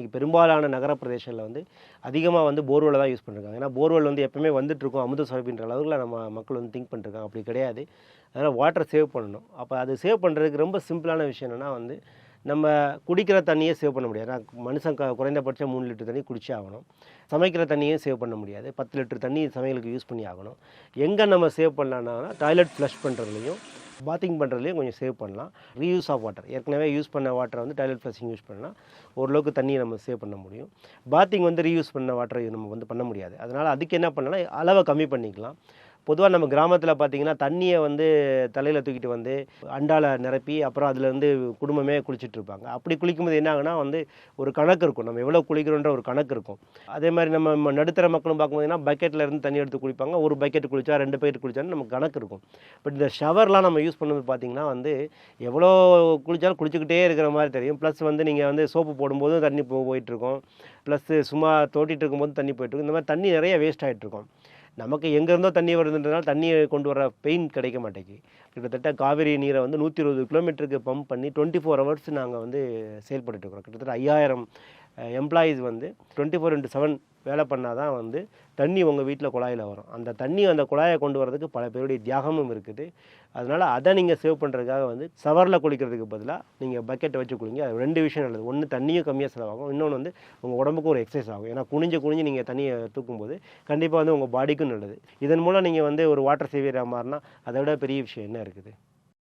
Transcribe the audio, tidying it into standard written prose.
இன்றைக்கி பெரும்பாலான நகர பிரதேசங்களில் வந்து அதிகமாக வந்து போர்வெல்லை தான் யூஸ் பண்ணிருக்காங்க. ஏன்னா போர்வெல் வந்து எப்பவுமே வந்துட்டுருக்கும் அமுத சுரபின்ற அளவுக்கு நம்ம மக்கள் வந்து திங்க் பண்ணிருக்காங்க. அப்படி கிடையாது. அதனால் வாட்டர் சேவ் பண்ணணும். அப்போ அது சேவ் பண்ணுறதுக்கு ரொம்ப சிம்பிளான விஷயம் என்னென்னா வந்து நம்ம குடிக்கிற தண்ணியே சேவ் பண்ண முடியாது. ஏன்னா மனுஷன் குறைந்தபட்சம் 3 லிட்டர் தண்ணி குடிச்சே ஆகணும். சமைக்கிற தண்ணியும் சேவ் பண்ண முடியாது. 10 லிட்டர் தண்ணி சமையலுக்கு யூஸ் பண்ணி ஆகணும். எங்கே நம்ம சேவ் பண்ணலான்னா டாய்லெட் ஃப்ளஷ் பண்ணுறதுலையும் பாத்திங் பண்ணுறதுலையும் கொஞ்சம் சேவ் பண்ணலாம். ரீயூஸ் ஆஃப் வாட்டர் ஏற்கனவே யூஸ் பண்ண வாட்டரை வந்து டாய்லெட் ஃப்ளஷிங் யூஸ் பண்ணலாம். ஓரளவுக்கு தண்ணியை நம்ம சேவ் பண்ண முடியும். பாத்திங் வந்து ரீயூஸ் பண்ண வாட்டரை நம்ம வந்து பண்ண முடியாது. அதனால் அதுக்கு என்ன பண்ணலாம், அளவை கம்மி பண்ணிக்கலாம். பொதுவாக நம்ம கிராமத்தில் பார்த்திங்கன்னா தண்ணியை வந்து தலையில் தூக்கிட்டு வந்து அண்டால நிரப்பி அப்புறம் அதில் வந்து குடும்பமே குளிச்சுட்டு இருப்பாங்க. அப்படி குளிக்கும்போது என்ன ஆகுனா வந்து ஒரு கணக்கு இருக்கும். நம்ம எவ்வளோ குளிக்கிறோன்ற ஒரு கணக்கு இருக்கும். அதே மாதிரி நம்ம நடுத்தர மக்களும் பார்க்கும்போதுனா பக்கெட்டில் இருந்து தண்ணி எடுத்து குளிப்பாங்க. ஒரு பக்கெட் குளிச்சா 2 பக்கெட் குளிச்சான்னு நமக்கு கணக்கு இருக்கும். பட் இந்த ஷவர்லாம் நம்ம யூஸ் பண்ணும்போது பார்த்திங்கன்னா வந்து எவ்வளோ குளித்தாலும் குளிச்சுக்கிட்டே இருக்கிற மாதிரி தெரியும். ப்ளஸ் வந்து நீங்கள் வந்து சோப்பு போடும்போதும் தண்ணி போயிட்டுருக்கும். ப்ளஸ்ஸு சும்மா தோட்டிகிட்டு இருக்கும்போது தண்ணி போயிட்டுருக்கும். இந்த மாதிரி தண்ணி நிறைய வேஸ்ட் ஆகிட்டுருக்கும். நமக்கு எங்கேருந்தோ தண்ணி வருதுன்றதுனால தண்ணியை கொண்டு வர பெயின் கிடைக்க மாட்டேங்குது. கிட்டத்தட்ட காவிரி நீரை வந்து 120 கிலோமீட்டருக்கு பம்ப் பண்ணி 24 ஹவர்ஸ் நாங்கள் வந்து செயல்பட்டுருக்கிறோம். கிட்டத்தட்ட 5000 எம்ப்ளாயீஸ் வந்து 24/7 வேலை பண்ணால் தான் வந்து தண்ணி உங்கள் வீட்டில் குழாயில் வரும். அந்த தண்ணி அந்த குழாயை கொண்டு வரதுக்கு பல பேருடைய தியாகமும் இருக்குது. அதனால் அதை நீங்கள் சேவ் பண்ணுறதுக்காக வந்து ஷவரில் குளிக்கிறதுக்கு பதிலாக நீங்கள் பக்கெட்டை வச்சு குளிங்க. அது 2 விஷயம் நல்லது. ஒன்று தண்ணியும் கம்மியாக செலவாகும். இன்னொன்று வந்து உங்கள் உடம்புக்கும் ஒரு எக்ஸசைஸ் ஆகும். ஏன்னா குனிஞ்சு நீங்கள் தண்ணியை தூக்கும்போது கண்டிப்பாக வந்து உங்கள் பாடிக்கும் நல்லது. இதன் மூலம் நீங்கள் வந்து ஒரு வாட்டர் சேவியராக மாறினா அதை விட பெரிய விஷயம் என்ன இருக்குது?